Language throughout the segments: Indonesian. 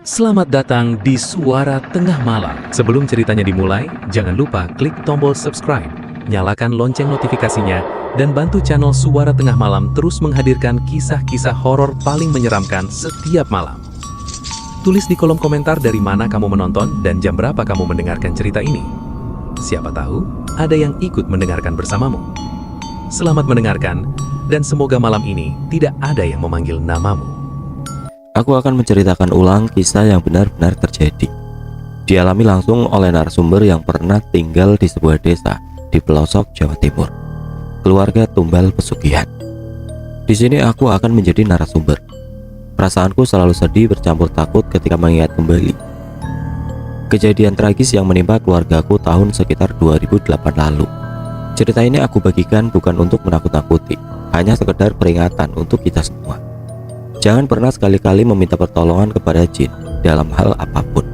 Selamat datang di Suara Tengah Malam. Sebelum ceritanya dimulai, jangan lupa klik tombol subscribe, nyalakan lonceng notifikasinya, dan bantu channel Suara Tengah Malam terus menghadirkan kisah-kisah horor paling menyeramkan setiap malam. Tulis di kolom komentar dari mana kamu menonton dan jam berapa kamu mendengarkan cerita ini. Siapa tahu, ada yang ikut mendengarkan bersamamu. Selamat mendengarkan, dan semoga malam ini tidak ada yang memanggil namamu. Aku akan menceritakan ulang kisah yang benar-benar terjadi. Dialami langsung oleh narasumber yang pernah tinggal di sebuah desa di pelosok Jawa Timur. Keluarga tumbal pesugihan. Di sini aku akan menjadi narasumber. Perasaanku selalu sedih bercampur takut ketika mengingat kembali kejadian tragis yang menimpa keluargaku tahun sekitar 2008 lalu. Cerita ini aku bagikan bukan untuk menakut-nakuti, hanya sekedar peringatan untuk kita semua. Jangan pernah sekali-kali meminta pertolongan kepada jin dalam hal apapun.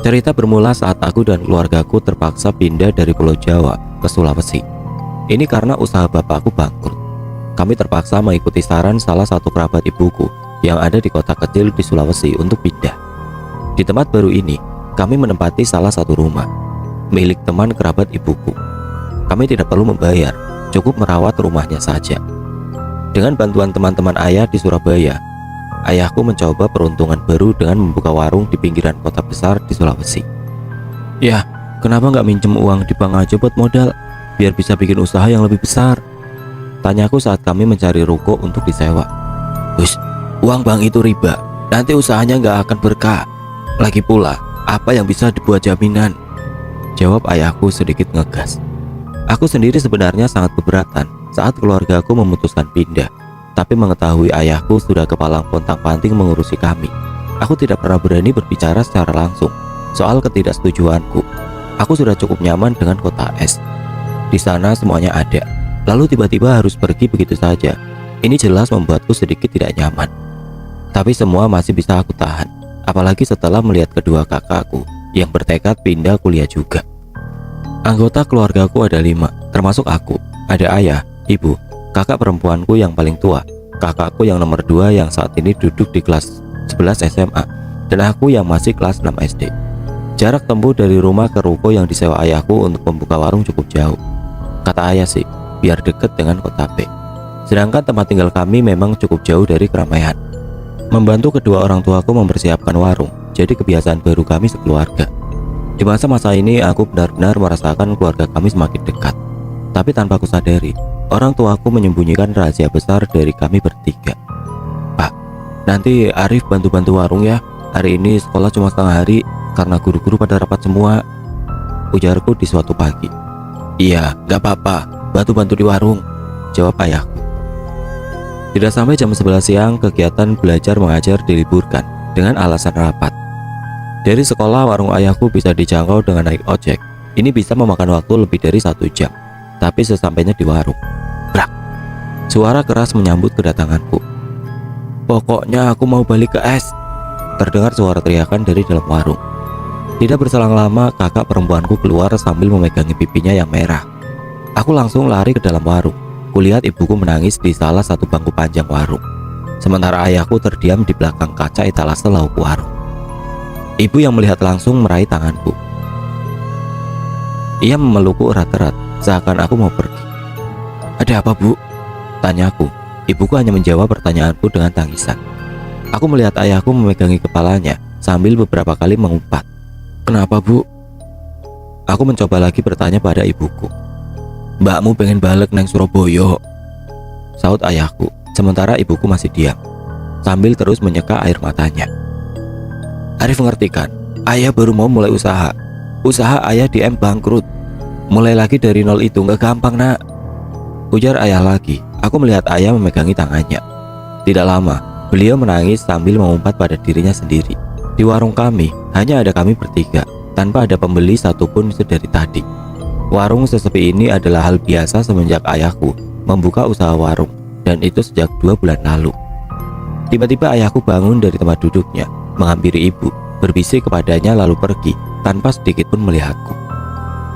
Cerita bermula saat aku dan keluargaku terpaksa pindah dari Pulau Jawa ke Sulawesi. Ini karena usaha bapakku bangkrut. Kami terpaksa mengikuti saran salah satu kerabat ibuku yang ada di kota kecil di Sulawesi untuk pindah. Di tempat baru ini, kami menempati salah satu rumah milik teman kerabat ibuku. Kami tidak perlu membayar, cukup merawat rumahnya saja. Dengan bantuan teman-teman ayah di Surabaya, ayahku mencoba peruntungan baru dengan membuka warung di pinggiran kota besar di Sulawesi. Ya, kenapa nggak minjem uang di bank aja buat modal, biar bisa bikin usaha yang lebih besar? Tanyaku saat kami mencari ruko untuk disewa. Bus, uang bank itu riba, nanti usahanya nggak akan berkah. Lagi pula, apa yang bisa dibuat jaminan? Jawab ayahku sedikit ngegas. Aku sendiri sebenarnya sangat keberatan saat keluargaku memutuskan pindah, tapi mengetahui ayahku sudah kepalang pontang-panting mengurusi kami. Aku tidak pernah berani berbicara secara langsung soal ketidaksetujuanku. Aku sudah cukup nyaman dengan kota es. Di sana semuanya ada, lalu tiba-tiba harus pergi begitu saja. Ini jelas membuatku sedikit tidak nyaman. Tapi semua masih bisa aku tahan, apalagi setelah melihat kedua kakakku yang bertekad pindah kuliah juga. Anggota keluargaku ada 5, termasuk aku. Ada ayah, ibu, kakak perempuanku yang paling tua, kakakku yang nomor 2 yang saat ini duduk di kelas 11 SMA, dan aku yang masih kelas 6 SD. Jarak tempuh dari rumah ke ruko yang disewa ayahku untuk membuka warung cukup jauh. Kata ayah sih, biar deket dengan kota B. Sedangkan tempat tinggal kami memang cukup jauh dari keramaian. Membantu kedua orang tuaku mempersiapkan warung, jadi kebiasaan baru kami sekeluarga. Di masa-masa ini aku benar-benar merasakan keluarga kami semakin dekat. Tapi tanpa aku sadari, orang tuaku menyembunyikan rahasia besar dari kami bertiga. Pak, nanti Arif bantu-bantu warung ya. Hari ini sekolah cuma setengah hari karena guru-guru pada rapat semua, ujarku di suatu pagi. Iya, gak apa-apa, bantu-bantu di warung, jawab ayahku. Tidak sampai jam 11 siang, kegiatan belajar mengajar diliburkan dengan alasan rapat. Dari sekolah, warung ayahku bisa dijangkau dengan naik ojek. Ini bisa memakan waktu lebih dari 1 jam. Tapi sesampainya di warung, brak, suara keras menyambut kedatanganku. Pokoknya aku mau balik ke es. Terdengar suara teriakan dari dalam warung. Tidak berselang lama, kakak perempuanku keluar sambil memegangi pipinya yang merah. Aku langsung lari ke dalam warung. Kulihat ibuku menangis di salah satu bangku panjang warung, sementara ayahku terdiam di belakang kaca etalase lauk warung. Ibu yang melihat langsung meraih tanganku. Ia memelukku erat-erat, seakan aku mau pergi. Ada apa, Bu? Tanyaku. Ibuku hanya menjawab pertanyaanku dengan tangisan. Aku melihat ayahku memegangi kepalanya sambil beberapa kali mengumpat. Kenapa, Bu? Aku mencoba lagi bertanya pada ibuku. Mbakmu pengen balik neng Surabaya, saut ayahku, sementara ibuku masih diam, sambil terus menyeka air matanya. Arif ngerti kan? Ayah baru mau mulai usaha. Usaha ayah di M bangkrut. Mulai lagi dari nol itu nggak gampang, nak, ujar ayah lagi. Aku melihat ayah memegangi tangannya. Tidak lama, beliau menangis sambil mengumpat pada dirinya sendiri. Di warung kami, hanya ada kami bertiga, tanpa ada pembeli satupun sedari tadi. Warung sesepi ini adalah hal biasa semenjak ayahku membuka usaha warung, dan itu sejak 2 bulan lalu. Tiba-tiba ayahku bangun dari tempat duduknya, menghampiri ibu, berbisik kepadanya lalu pergi, tanpa sedikit pun melihatku.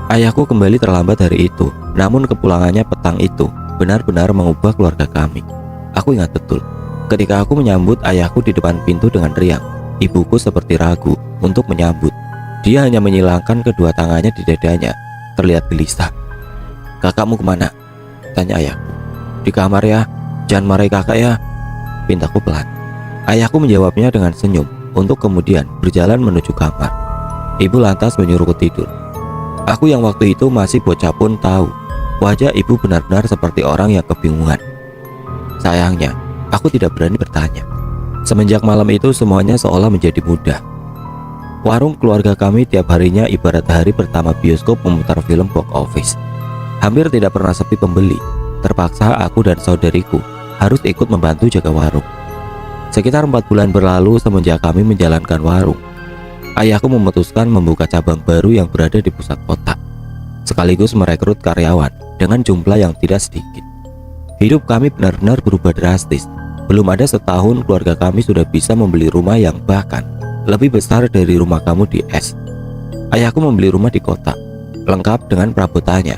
Ayahku kembali terlambat hari itu, namun kepulangannya petang itu benar-benar mengubah keluarga kami. Aku ingat betul, ketika aku menyambut ayahku di depan pintu dengan riang, ibuku seperti ragu untuk menyambut. Dia hanya menyilangkan kedua tangannya di dadanya, terlihat gelisah. "Kakakmu kemana?" tanya ayahku. "Di kamar ya, jangan marahi kakak ya," pintaku pelan. Ayahku menjawabnya dengan senyum untuk kemudian berjalan menuju kamar. Ibu lantas menyuruhku tidur. Aku yang waktu itu masih bocah pun tahu wajah ibu benar-benar seperti orang yang kebingungan. Sayangnya, aku tidak berani bertanya. Semenjak malam itu semuanya seolah menjadi mudah. Warung keluarga kami tiap harinya ibarat hari pertama bioskop memutar film box office. Hampir tidak pernah sepi pembeli. Terpaksa aku dan saudariku harus ikut membantu jaga warung. Sekitar 4 bulan berlalu semenjak kami menjalankan warung. Ayahku memutuskan membuka cabang baru yang berada di pusat kota, sekaligus merekrut karyawan dengan jumlah yang tidak sedikit. Hidup kami benar-benar berubah drastis. Belum ada setahun keluarga kami sudah bisa membeli rumah yang bahkan lebih besar dari rumah kamu di S. Ayahku membeli rumah di kota, lengkap dengan perabotannya.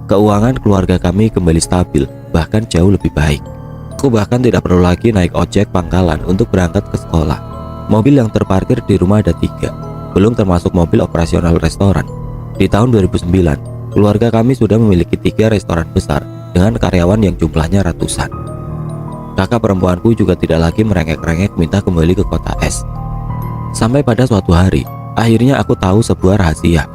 Keuangan keluarga kami kembali stabil, bahkan jauh lebih baik. Aku bahkan tidak perlu lagi naik ojek pangkalan untuk berangkat ke sekolah. Mobil yang terparkir di rumah ada 3, belum termasuk mobil operasional restoran. Di tahun 2009, keluarga kami sudah memiliki 3 restoran besar dengan karyawan yang jumlahnya ratusan. Kakak perempuanku juga tidak lagi merengek-rengek minta kembali ke kota S. Sampai pada suatu hari, akhirnya aku tahu sebuah rahasia.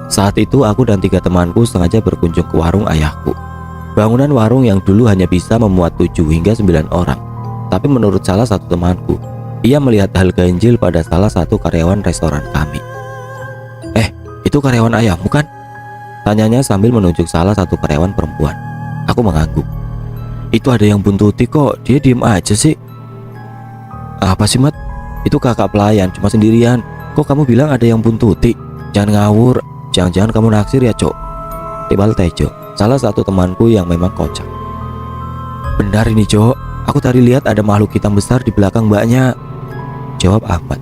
Saat itu aku dan 3 temanku sengaja berkunjung ke warung ayahku. Bangunan warung yang dulu hanya bisa memuat 7 hingga 9 orang. Tapi menurut salah satu temanku, ia melihat hal ganjil pada salah satu karyawan restoran kami. Itu karyawan ayahmu kan?" tanyanya sambil menunjuk salah satu karyawan perempuan. Aku mengangguk. "Itu ada yang buntuti kok, dia diem aja sih." "Apa sih, Mat? Itu kakak pelayan, cuma sendirian. Kok kamu bilang ada yang buntuti? Jangan ngawur, jangan-jangan kamu naksir ya, Cok?" tibal Tejo, salah satu temanku yang memang kocak. "Benar ini, Cok. Aku tadi lihat ada makhluk hitam besar di belakang mbaknya," jawab Ahmad.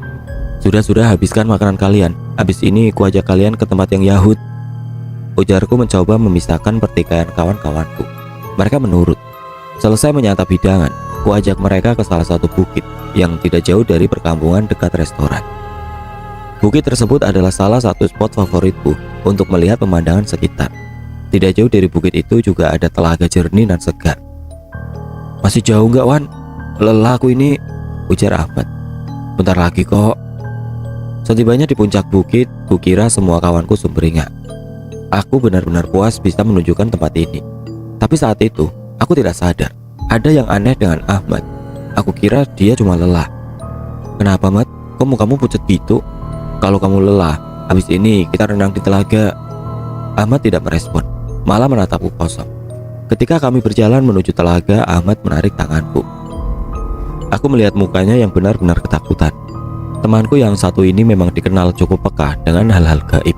Sudah habiskan makanan kalian. Habis ini ku ajak kalian ke tempat yang Yahud," ujarku mencoba memisahkan pertikaian kawan-kawanku. Mereka menurut. Selesai menyantap hidangan, ku ajak mereka ke salah satu bukit yang tidak jauh dari perkampungan dekat restoran. Bukit tersebut adalah salah satu spot favoritku untuk melihat pemandangan sekitar. Tidak jauh dari bukit itu juga ada telaga jernih dan segar. "Masih jauh nggak, Wan? Lelah aku ini," ujar Ahmad. "Bentar lagi kok." Setibanya di puncak bukit, kukira semua kawanku sumringah. Aku benar-benar puas bisa menunjukkan tempat ini. Tapi saat itu, aku tidak sadar ada yang aneh dengan Ahmad. Aku kira dia cuma lelah. "Kenapa, Mat? Kok mukamu pucat gitu? Kalau kamu lelah, habis ini kita renang di telaga." Ahmad tidak merespon, malah menatapku kosong. Ketika kami berjalan menuju telaga, Ahmad menarik tanganku. Aku melihat mukanya yang benar-benar ketakutan. Temanku yang satu ini memang dikenal cukup peka dengan hal-hal gaib.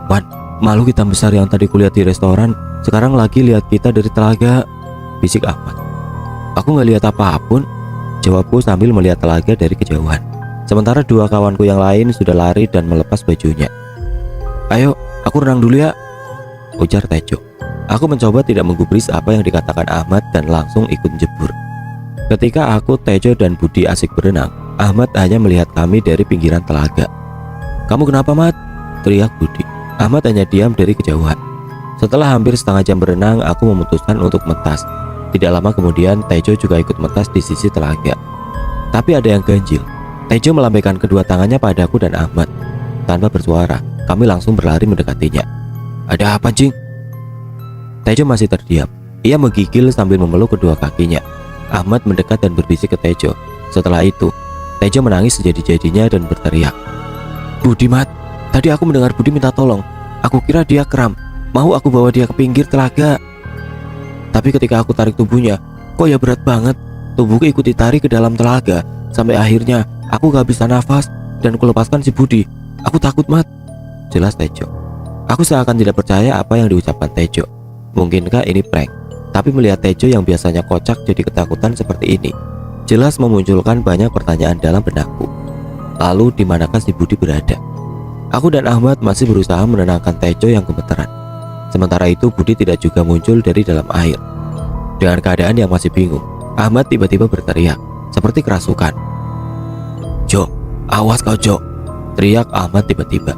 "Wan, makhluk hitam besar yang tadi kulihat di restoran sekarang lagi lihat kita dari telaga," bisik Ahmad. "Aku nggak lihat apapun," jawabku sambil melihat telaga dari kejauhan. Sementara 2 kawanku yang lain sudah lari dan melepas bajunya. "Ayo, aku renang dulu ya," ujar Tejo. Aku mencoba tidak menggubris apa yang dikatakan Ahmad dan langsung ikut jebur. Ketika aku, Tejo, dan Budi asik berenang, Ahmad hanya melihat kami dari pinggiran telaga. "Kamu kenapa, Mat?" teriak Budi. Ahmad hanya diam dari kejauhan. Setelah hampir setengah jam berenang, aku memutuskan untuk mentas. Tidak lama kemudian, Tejo juga ikut mentas di sisi telaga. Tapi ada yang ganjil. Tejo melambaikan kedua tangannya padaku dan Ahmad. Tanpa bersuara, kami langsung berlari mendekatinya. "Ada apa, Jing?" Tejo masih terdiam. Ia menggigil sambil memeluk kedua kakinya. Ahmad mendekat dan berbisik ke Tejo. Setelah itu, Tejo menangis sejadi-jadinya dan berteriak, "Budi, Mat, tadi aku mendengar Budi minta tolong. Aku kira dia kram, mau aku bawa dia ke pinggir telaga. Tapi ketika aku tarik tubuhnya, kok ya berat banget. Tubuhku ikut ditarik ke dalam telaga. Sampai akhirnya aku gak bisa nafas dan kulepaskan si Budi. Aku takut, Mat," jelas Tejo. Aku seakan tidak percaya apa yang diucapkan Tejo. Mungkinkah ini prank? Tapi melihat Tejo yang biasanya kocak jadi ketakutan seperti ini, jelas memunculkan banyak pertanyaan dalam benakku. Lalu di manakah si Budi berada? Aku dan Ahmad masih berusaha menenangkan Tejo yang gemeteran. Sementara itu Budi tidak juga muncul dari dalam air. Dengan keadaan yang masih bingung, Ahmad tiba-tiba berteriak seperti kerasukan, "Jo, Awas kau, Jo, teriak Ahmad tiba-tiba.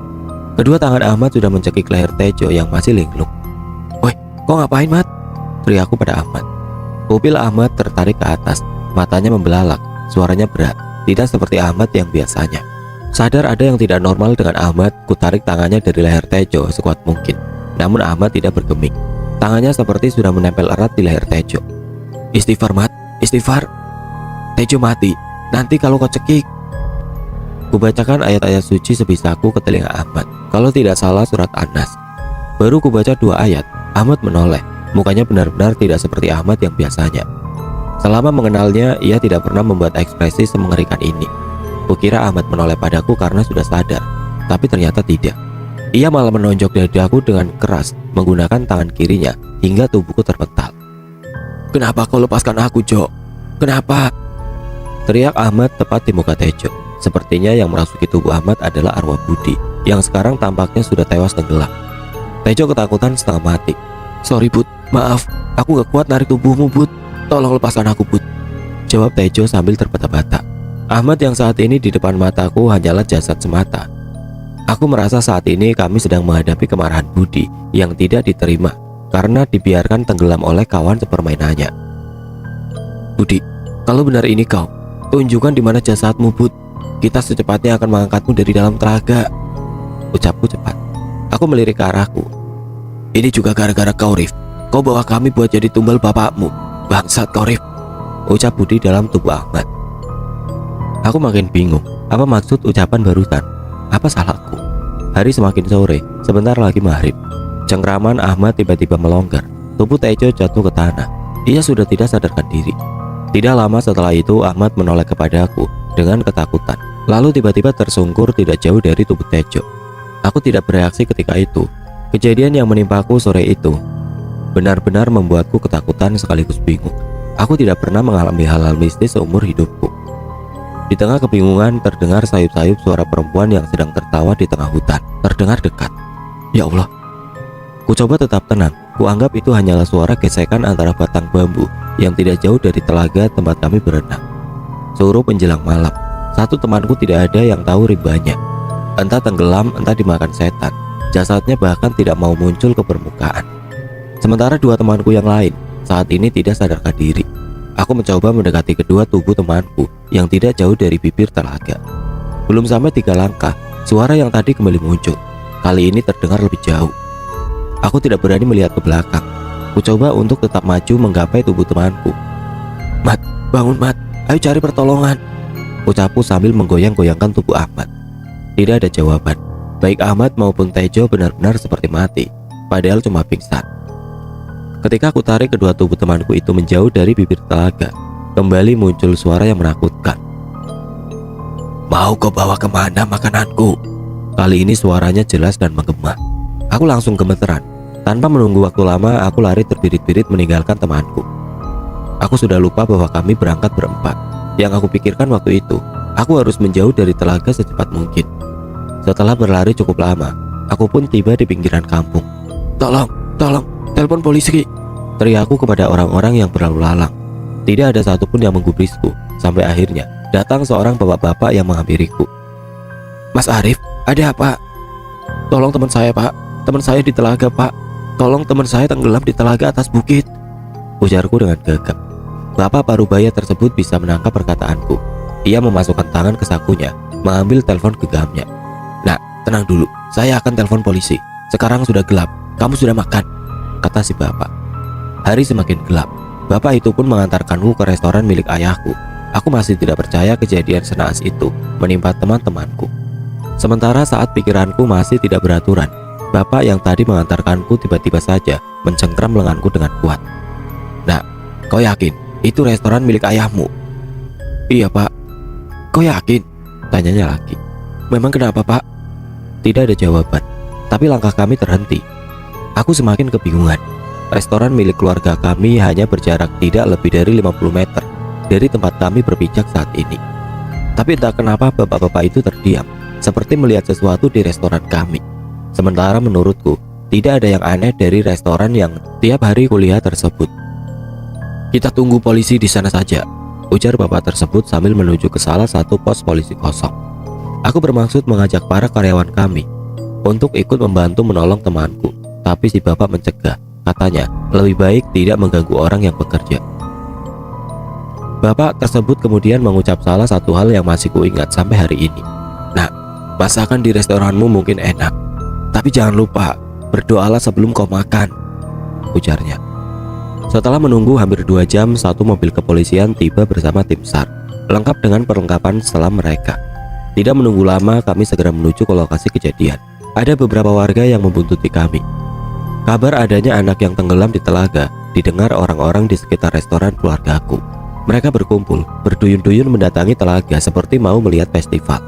Kedua tangan Ahmad sudah mencekik leher Tejo yang masih linglung. Woi, kau ngapain, Mat? Teriakku pada Ahmad. Pupil Ahmad tertarik ke atas, matanya membelalak, suaranya berat, tidak seperti Ahmad yang biasanya. Sadar ada yang tidak normal dengan Ahmad, kutarik tangannya dari leher Tejo sekuat mungkin. Namun Ahmad tidak bergeming. Tangannya seperti sudah menempel erat di leher Tejo. Istighfar, Mat, istighfar. Tejo mati, nanti kalau kau cekik. Kubacakan ayat-ayat suci sebisaku ke telinga Ahmad. Kalau tidak salah surat An-Nas. Baru kubaca 2 ayat, Ahmad menoleh. Mukanya benar-benar tidak seperti Ahmad yang biasanya. Selama mengenalnya, ia tidak pernah membuat ekspresi semengerikan ini. Kukira Ahmad menoleh padaku karena sudah sadar, tapi ternyata tidak. Ia malah menonjok dadaku dengan keras menggunakan tangan kirinya hingga tubuhku terpental. Kenapa kau lepaskan aku, Jo? Kenapa? Teriak Ahmad tepat di muka Tejo. Sepertinya yang merasuki tubuh Ahmad adalah arwah Budi yang sekarang tampaknya sudah tewas tenggelam. Tejo ketakutan setengah mati. Sorry, Bud, maaf, aku gak kuat narik tubuhmu, Bud. Tolong lepaskan aku, Bud, jawab Tejo sambil terbata-bata. Ahmad yang saat ini di depan mataku hanyalah jasad semata. Aku merasa saat ini kami sedang menghadapi kemarahan Budi yang tidak diterima karena dibiarkan tenggelam oleh kawan sepermainannya. Budi, kalau benar ini kau, tunjukkan di mana jasadmu, Bud. Kita secepatnya akan mengangkatmu dari dalam telaga, ucapku cepat. Aku melirik ke arahku. Ini juga gara-gara kau, Rif. Kau bawa kami buat jadi tumbal bapakmu. Bangsat kau, Rif, ucap Budi dalam tubuh Ahmad. Aku makin bingung. Apa maksud ucapan barusan? Apa salahku? Hari semakin sore, sebentar lagi maghrib. Cengkraman Ahmad tiba-tiba melonggar. Tubuh Tejo jatuh ke tanah. Ia sudah tidak sadarkan diri. Tidak lama setelah itu Ahmad menoleh kepadaku dengan ketakutan. Lalu tiba-tiba tersungkur tidak jauh dari tubuh Tejo. Aku tidak bereaksi ketika itu. Kejadian yang menimpaku sore itu benar-benar membuatku ketakutan sekaligus bingung. Aku tidak pernah mengalami hal-hal mistis seumur hidupku. Di tengah kebingungan terdengar sayup-sayup suara perempuan yang sedang tertawa di tengah hutan. Terdengar dekat. Ya Allah. Ku coba tetap tenang. Kuanggap itu hanyalah suara gesekan antara batang bambu yang tidak jauh dari telaga tempat kami berenang. Suruh menjelang malam. Satu temanku tidak ada yang tahu ribanya. Entah tenggelam, entah dimakan setan. Jasadnya bahkan tidak mau muncul ke permukaan. Sementara 2 temanku yang lain saat ini tidak sadarkan diri. Aku mencoba mendekati kedua tubuh temanku yang tidak jauh dari bibir telaga. Belum sampai 3 langkah, suara yang tadi kembali muncul. Kali ini terdengar lebih jauh. Aku tidak berani melihat ke belakang. Ku coba untuk tetap maju menggapai tubuh temanku. Mat, bangun, Mat, ayo cari pertolongan, ucapku sambil menggoyang-goyangkan tubuh Ahmad. Tidak ada jawaban. Baik Ahmad maupun Tejo benar-benar seperti mati, padahal cuma pingsan. Ketika aku tarik kedua tubuh temanku itu menjauh dari bibir telaga, kembali muncul suara yang menakutkan. Mau kau bawa kemana makananku? Kali ini suaranya jelas dan menggema. Aku langsung gemeteran. Tanpa menunggu waktu lama, aku lari terbirit-birit meninggalkan temanku. Aku sudah lupa bahwa kami berangkat berempat. Yang aku pikirkan waktu itu, aku harus menjauh dari telaga secepat mungkin. Setelah berlari cukup lama, aku pun tiba di pinggiran kampung. Tolong, telepon polisi, teriakku kepada orang-orang yang berlalu lalang. Tidak ada satupun yang menggubrisku. Sampai akhirnya datang seorang bapak-bapak yang menghampiriku. Mas Arif, ada apa? Tolong teman saya, Pak. Teman saya di telaga, Pak. Tolong teman saya tenggelam di telaga atas bukit, ujarku dengan gagap. Bapak parubaya tersebut bisa menangkap perkataanku. Ia memasukkan tangan ke sakunya, mengambil telepon genggamnya. Nah, tenang dulu, saya akan telepon polisi. Sekarang sudah gelap, kamu sudah makan, kata si bapak. Hari semakin gelap. Bapak itu pun mengantarkanku ke restoran milik ayahku. Aku masih tidak percaya kejadian senaas itu menimpa teman-temanku. Sementara saat pikiranku masih tidak beraturan, bapak yang tadi mengantarkanku tiba-tiba saja mencengkram lenganku dengan kuat. Nah, kau yakin itu restoran milik ayahmu? Iya, Pak. Kau yakin? Tanyanya lagi. Memang kenapa, Pak? Tidak ada jawaban, tapi langkah kami terhenti. Aku semakin kebingungan. Restoran milik keluarga kami hanya berjarak tidak lebih dari 50 meter dari tempat kami berpijak saat ini. Tapi entah kenapa bapak-bapak itu terdiam, seperti melihat sesuatu di restoran kami. Sementara menurutku, tidak ada yang aneh dari restoran yang tiap hari kulihat tersebut. Kita tunggu polisi di sana saja, ujar bapak tersebut sambil menuju ke salah satu pos polisi kosong. Aku bermaksud mengajak para karyawan kami untuk ikut membantu menolong temanku, tapi si bapak mencegah. Katanya lebih baik tidak mengganggu orang yang bekerja. Bapak tersebut kemudian mengucap salah satu hal yang masih kuingat sampai hari ini. "Nak, masakan di restoranmu mungkin enak, tapi jangan lupa berdoalah sebelum kau makan," ujarnya. Setelah menunggu hampir 2 jam, satu mobil kepolisian tiba bersama tim SAR, lengkap dengan perlengkapan selam mereka. Tidak menunggu lama, kami segera menuju ke lokasi kejadian. Ada beberapa warga yang membuntuti kami. Kabar adanya anak yang tenggelam di telaga didengar orang-orang di sekitar restoran keluargaku. Mereka berkumpul, berduyun-duyun mendatangi telaga seperti mau melihat festival.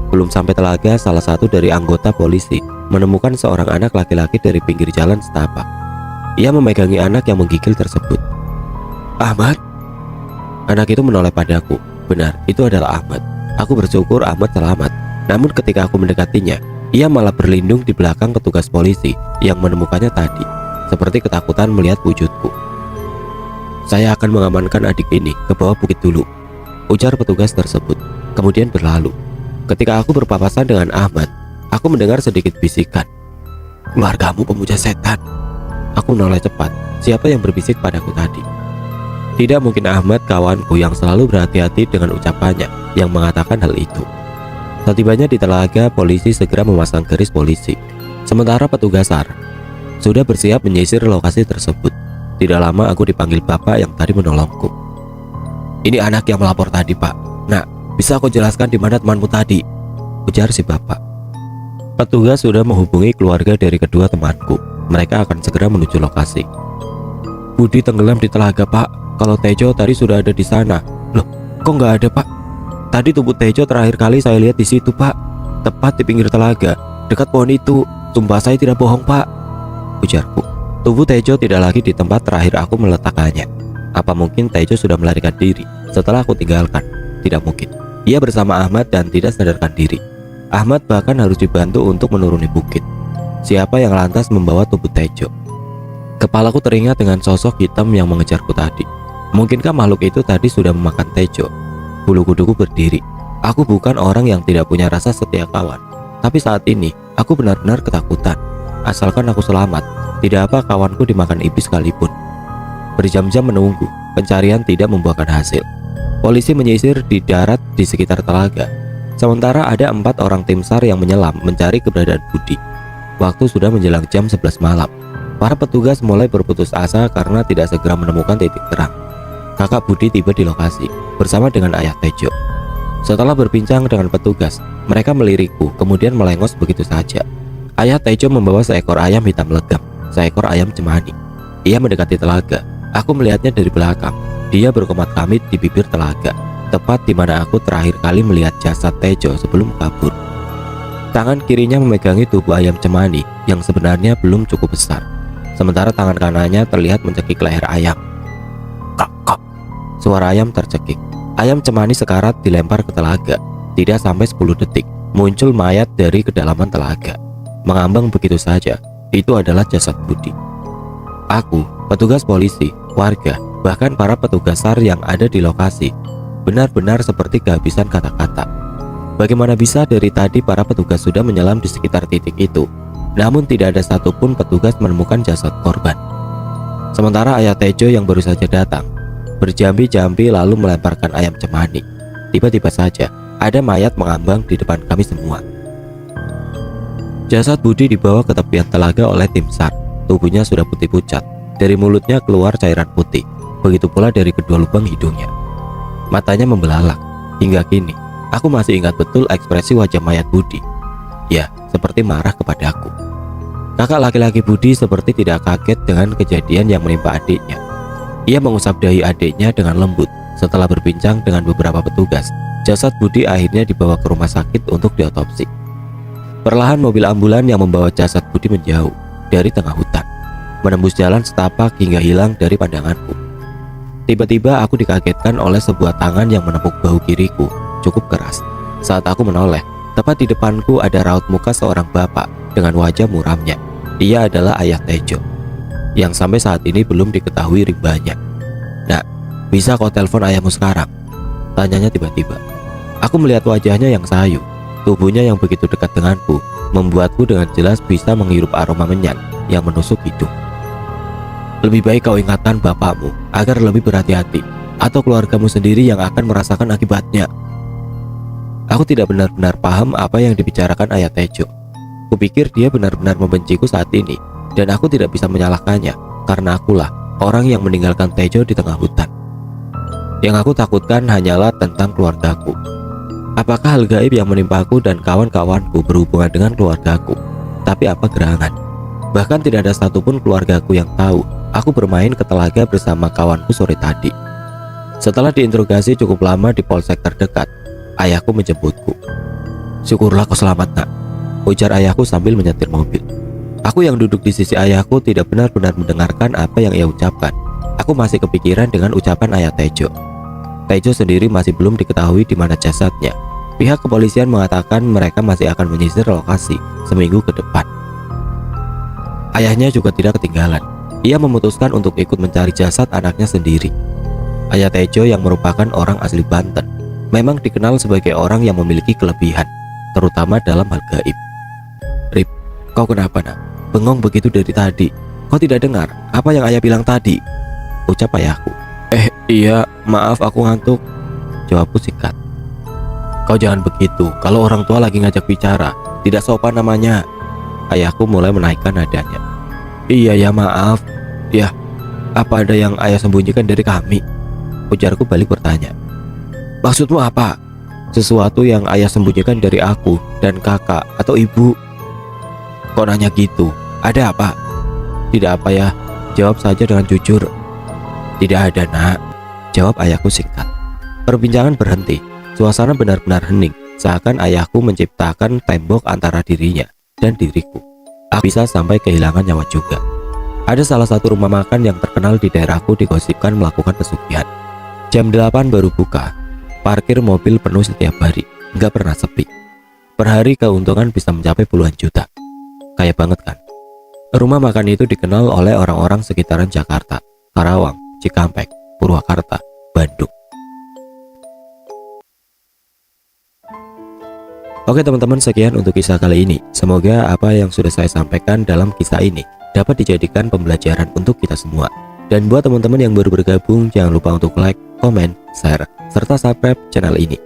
Belum sampai telaga, salah satu dari anggota polisi menemukan seorang anak laki-laki dari pinggir jalan setapak. Ia memegangi anak yang menggigil tersebut. "Ahmad?" Anak itu menoleh padaku. Benar, itu adalah Ahmad. Aku bersyukur Ahmad selamat. Namun ketika aku mendekatinya, ia malah berlindung di belakang petugas polisi yang menemukannya tadi, seperti ketakutan melihat wujudku. "Saya akan mengamankan adik ini ke bawah bukit dulu," ujar petugas tersebut, kemudian berlalu. Ketika aku berpapasan dengan Ahmad, aku mendengar sedikit bisikan. "Keluargamu pemuja setan." Aku menoleh cepat. Siapa yang berbisik padaku tadi? Tidak mungkin Ahmad, kawanku yang selalu berhati-hati dengan ucapannya, yang mengatakan hal itu. Setibanya di telaga, polisi segera memasang garis polisi. Sementara petugas SAR sudah bersiap menyisir lokasi tersebut. Tidak lama aku dipanggil bapak yang tadi menolongku. "Ini anak yang melapor tadi, Pak. Nah, bisa kau jelaskan di mana temanmu tadi?" ujar si bapak. Petugas sudah menghubungi keluarga dari kedua temanku. Mereka akan segera menuju lokasi. "Budi tenggelam di telaga, Pak. Kalau Tejo tadi sudah ada di sana." "Loh, kok nggak ada, Pak? Tadi tubuh Tejo terakhir kali saya lihat di situ, Pak. Tepat di pinggir telaga, dekat pohon itu. Sumpah saya tidak bohong, Pak," ujarku. Tubuh Tejo tidak lagi di tempat terakhir aku meletakkannya. Apa mungkin Tejo sudah melarikan diri setelah aku tinggalkan? Tidak mungkin. Ia bersama Ahmad dan tidak sadarkan diri. Ahmad bahkan harus dibantu untuk menuruni bukit. Siapa yang lantas membawa tubuh Tejo? Kepalaku teringat dengan sosok hitam yang mengejarku tadi. Mungkinkah makhluk itu tadi sudah memakan Tejo? Bulu kuduku berdiri. Aku bukan orang yang tidak punya rasa setia kawan, tapi saat ini aku benar-benar ketakutan. Asalkan aku selamat, tidak apa kawanku dimakan iblis sekalipun. Berjam-jam menunggu, pencarian tidak membuahkan hasil. Polisi menyisir di darat di sekitar telaga. Sementara ada 4 orang tim SAR yang menyelam mencari keberadaan Budi. Waktu sudah menjelang jam 11 malam. Para petugas mulai berputus asa karena tidak segera menemukan titik terang. Kakak Budi tiba di lokasi bersama dengan ayah Tejo. Setelah berbincang dengan petugas, mereka melirikku kemudian melengos begitu saja. Ayah Tejo membawa seekor ayam hitam legam, seekor ayam cemani. Ia mendekati telaga. Aku melihatnya dari belakang. Dia berkomat kamit di bibir telaga, tepat di mana aku terakhir kali melihat jasad Tejo sebelum kabur. Tangan kirinya memegangi tubuh ayam cemani yang sebenarnya belum cukup besar. Sementara tangan kanannya terlihat mencekik leher ayam. "Kok, kok." Suara ayam tercekik. Ayam cemani sekarat dilempar ke telaga. Tidak sampai 10 detik, muncul mayat dari kedalaman telaga. Mengambang begitu saja. Itu adalah jasad Budi. Aku, petugas polisi, warga, bahkan para petugas SAR yang ada di lokasi benar-benar seperti kehabisan kata-kata. Bagaimana bisa dari tadi para petugas sudah menyelam di sekitar titik itu, namun tidak ada satupun petugas menemukan jasad korban. Sementara ayah Tejo yang baru saja datang berjambi-jambi lalu melemparkan ayam cemani. Tiba-tiba saja ada mayat mengambang di depan kami semua. Jasad Budi dibawa ke tepian telaga oleh tim SAR. Tubuhnya sudah putih pucat. Dari mulutnya keluar cairan putih. Begitu pula dari kedua lubang hidungnya. Matanya membelalak. Hingga kini aku masih ingat betul ekspresi wajah mayat Budi. Ya, seperti marah kepadaku. Kakak laki-laki Budi seperti tidak kaget dengan kejadian yang menimpa adiknya. Ia mengusap dahi adiknya dengan lembut. Setelah berbincang dengan beberapa petugas, jasad Budi akhirnya dibawa ke rumah sakit untuk diotopsi. Perlahan mobil ambulan yang membawa jasad Budi menjauh dari tengah hutan, menembus jalan setapak hingga hilang dari pandanganku. Tiba-tiba aku dikagetkan oleh sebuah tangan yang menepuk bahu kiriku cukup keras. Saat aku menoleh, tepat di depanku ada raut muka seorang bapak dengan wajah muramnya. Ia adalah ayah Tejo, yang sampai saat ini belum diketahui rimbanya. "Nak, bisa kau telepon ayahmu sekarang?" tanyanya tiba-tiba. Aku melihat wajahnya yang sayu. Tubuhnya yang begitu dekat denganku membuatku dengan jelas bisa menghirup aroma menyan yang menusuk hidung. Lebih baik kau ingatkan bapakmu agar lebih berhati-hati, atau keluargamu sendiri yang akan merasakan akibatnya. Aku tidak benar-benar paham apa yang dibicarakan ayah Tejo. Kupikir dia benar-benar membenciku saat ini, dan aku tidak bisa menyalahkannya karena akulah orang yang meninggalkan Tejo di tengah hutan. Yang aku takutkan hanyalah tentang keluargaku. Apakah hal gaib yang menimpaku dan kawan-kawanku berhubungan dengan keluargaku? Tapi apa gerangan? Bahkan tidak ada satupun keluargaku yang tahu aku bermain ke telaga bersama kawanku sore tadi. Setelah diinterogasi cukup lama di polsek terdekat, ayahku menjemputku. Syukurlah kau selamat nak, ujar ayahku sambil menyetir mobil. Aku yang duduk di sisi ayahku tidak benar-benar mendengarkan apa yang ia ucapkan. Aku masih kepikiran dengan ucapan ayah Tejo. Tejo sendiri masih belum diketahui di mana jasadnya. Pihak kepolisian mengatakan mereka masih akan menyisir lokasi seminggu ke depan. Ayahnya juga tidak ketinggalan. Ia memutuskan untuk ikut mencari jasad anaknya sendiri. Ayah Tejo yang merupakan orang asli Banten memang dikenal sebagai orang yang memiliki kelebihan, terutama dalam hal gaib. Rip, kau kenapa nak? Bengong begitu dari tadi. Kau tidak dengar apa yang ayah bilang tadi? Ucap ayahku. Iya, maaf aku ngantuk, jawabku singkat. Kau jangan begitu, kalau orang tua lagi ngajak bicara, tidak sopan namanya. Ayahku mulai menaikkan nadanya. Iya ya maaf. Ya, apa ada yang ayah sembunyikan dari kami? Ujarku balik bertanya. Maksudmu apa? Sesuatu yang ayah sembunyikan dari aku dan kakak atau ibu? Kau nanya gitu, ada apa? Tidak apa ya, jawab saja dengan jujur. Tidak ada nak, jawab ayahku singkat. Perbincangan berhenti, suasana benar-benar hening, seakan ayahku menciptakan tembok antara dirinya dan diriku. Aku bisa sampai kehilangan nyawa juga. Ada salah satu rumah makan yang terkenal di daerahku digosipkan melakukan pesugihan. Jam 8 baru buka, parkir mobil penuh setiap hari, nggak pernah sepi. Per hari keuntungan bisa mencapai puluhan juta. Kaya banget kan? Rumah makan itu dikenal oleh orang-orang sekitaran Jakarta, Karawang, Cikampek, Purwakarta, Bandung. Oke teman-teman, sekian untuk kisah kali ini. Semoga apa yang sudah saya sampaikan dalam kisah ini dapat dijadikan pembelajaran untuk kita semua. Dan buat teman-teman yang baru bergabung, jangan lupa untuk like, komen, share, serta subscribe channel ini.